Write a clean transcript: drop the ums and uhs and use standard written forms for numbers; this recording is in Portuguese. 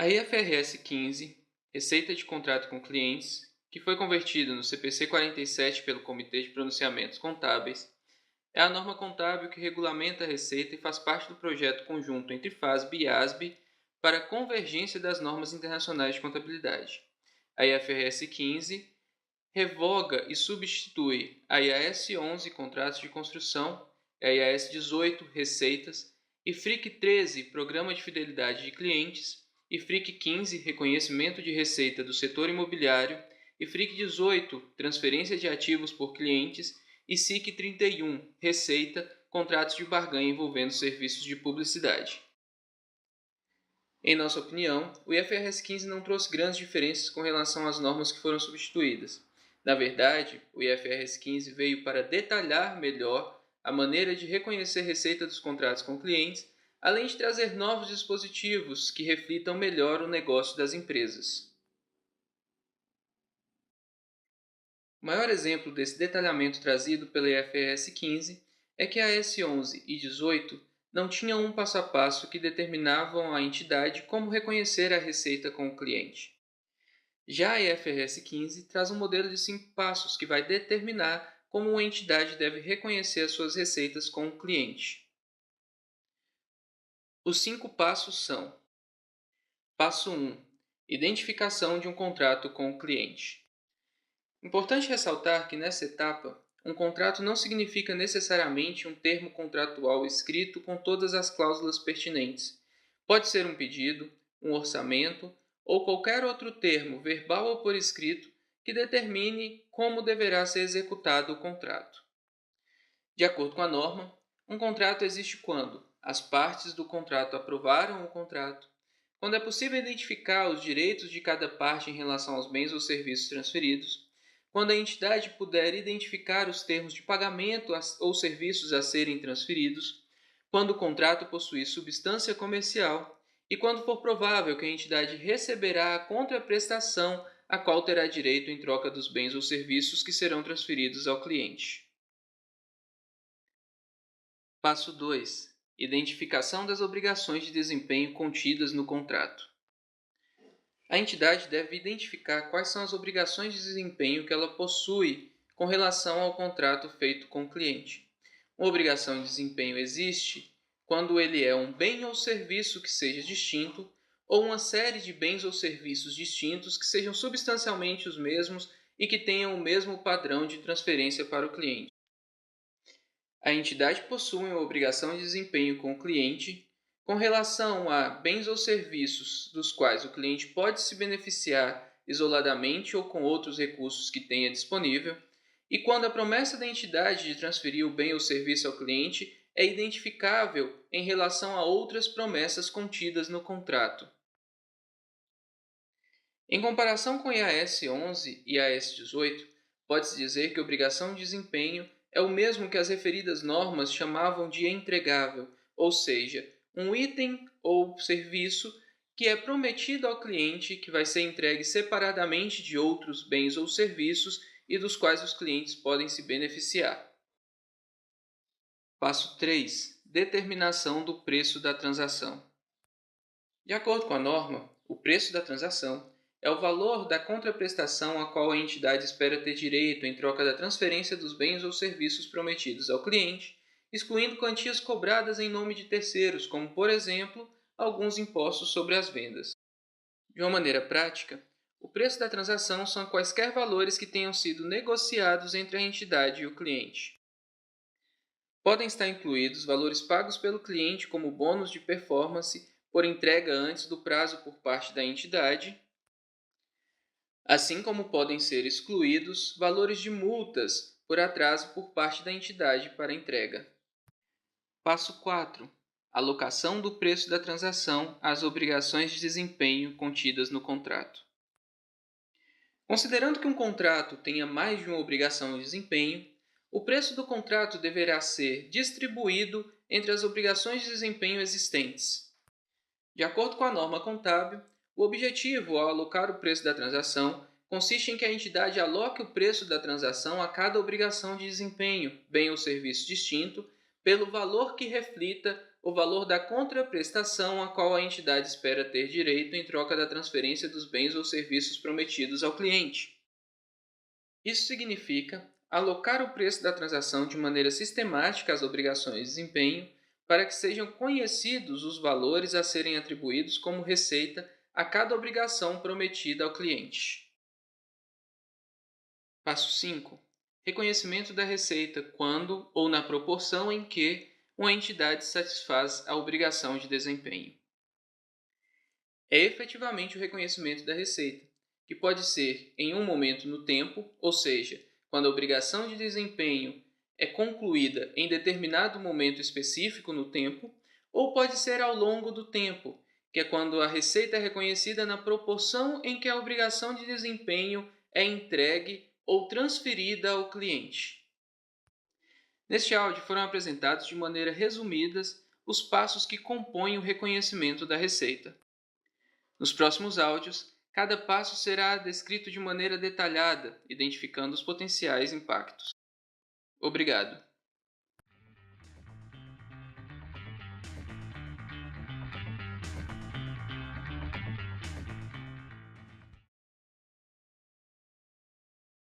A IFRS 15, Receita de Contrato com Clientes, que foi convertida no CPC 47 pelo Comitê de Pronunciamentos Contábeis, é a norma contábil que regulamenta a receita e faz parte do projeto conjunto entre FASB e ASB para a convergência das normas internacionais de contabilidade. A IFRS 15 revoga e substitui a IAS 11, Contratos de Construção, a IAS 18, Receitas, e FRIC 13, Programa de Fidelidade de Clientes, e FRIC 15, Reconhecimento de Receita do Setor Imobiliário, e FRIC 18, Transferência de Ativos por Clientes, e SIC 31, Receita, Contratos de Barganha envolvendo serviços de publicidade. Em nossa opinião, o IFRS 15 não trouxe grandes diferenças com relação às normas que foram substituídas. Na verdade, o IFRS 15 veio para detalhar melhor a maneira de reconhecer receita dos contratos com clientes, além de trazer novos dispositivos que reflitam melhor o negócio das empresas. O maior exemplo desse detalhamento trazido pela IFRS 15 é que a S11 e 18 não tinham um passo a passo que determinavam à entidade como reconhecer a receita com o cliente. Já a IFRS 15 traz um modelo de 5 passos que vai determinar como uma entidade deve reconhecer as suas receitas com o cliente. Os 5 passos são: Passo 1. Identificação de um contrato com o cliente. Importante ressaltar que nessa etapa, um contrato não significa necessariamente um termo contratual escrito com todas as cláusulas pertinentes. Pode ser um pedido, um orçamento ou qualquer outro termo, verbal ou por escrito, que determine como deverá ser executado o contrato. De acordo com a norma, um contrato existe quando as partes do contrato aprovaram o contrato, quando é possível identificar os direitos de cada parte em relação aos bens ou serviços transferidos, quando a entidade puder identificar os termos de pagamento ou serviços a serem transferidos, quando o contrato possui substância comercial e quando for provável que a entidade receberá a contraprestação a qual terá direito em troca dos bens ou serviços que serão transferidos ao cliente. Passo 2. Identificação das obrigações de desempenho contidas no contrato. A entidade deve identificar quais são as obrigações de desempenho que ela possui com relação ao contrato feito com o cliente. Uma obrigação de desempenho existe quando ele é um bem ou serviço que seja distinto, ou uma série de bens ou serviços distintos que sejam substancialmente os mesmos e que tenham o mesmo padrão de transferência para o cliente. A entidade possui uma obrigação de desempenho com o cliente com relação a bens ou serviços dos quais o cliente pode se beneficiar isoladamente ou com outros recursos que tenha disponível, e quando a promessa da entidade de transferir o bem ou serviço ao cliente é identificável em relação a outras promessas contidas no contrato. Em comparação com a IAS 11 e a IAS 18, pode-se dizer que a obrigação de desempenho é o mesmo que as referidas normas chamavam de entregável, ou seja, um item ou serviço que é prometido ao cliente que vai ser entregue separadamente de outros bens ou serviços e dos quais os clientes podem se beneficiar. Passo 3. Determinação do preço da transação. De acordo com a norma, o preço da transação é o valor da contraprestação a qual a entidade espera ter direito em troca da transferência dos bens ou serviços prometidos ao cliente, excluindo quantias cobradas em nome de terceiros, como, por exemplo, alguns impostos sobre as vendas. De uma maneira prática, o preço da transação são quaisquer valores que tenham sido negociados entre a entidade e o cliente. Podem estar incluídos valores pagos pelo cliente como bônus de performance por entrega antes do prazo por parte da entidade, assim como podem ser excluídos valores de multas por atraso por parte da entidade para entrega. Passo 4. Alocação do preço da transação às obrigações de desempenho contidas no contrato. Considerando que um contrato tenha mais de uma obrigação de desempenho, o preço do contrato deverá ser distribuído entre as obrigações de desempenho existentes. De acordo com a norma contábil, o objetivo ao alocar o preço da transação consiste em que a entidade aloque o preço da transação a cada obrigação de desempenho, bem ou serviço distinto, pelo valor que reflita o valor da contraprestação a qual a entidade espera ter direito em troca da transferência dos bens ou serviços prometidos ao cliente. Isso significa alocar o preço da transação de maneira sistemática às obrigações de desempenho para que sejam conhecidos os valores a serem atribuídos como receita a cada obrigação prometida ao cliente. Passo 5. Reconhecimento da receita quando ou na proporção em que uma entidade satisfaz a obrigação de desempenho. É efetivamente o reconhecimento da receita, que pode ser em um momento no tempo, ou seja, quando a obrigação de desempenho é concluída em determinado momento específico no tempo, ou pode ser ao longo do tempo, que é quando a receita é reconhecida na proporção em que a obrigação de desempenho é entregue ou transferida ao cliente. Neste áudio foram apresentados de maneira resumidas os passos que compõem o reconhecimento da receita. Nos próximos áudios, cada passo será descrito de maneira detalhada, identificando os potenciais impactos. Obrigado.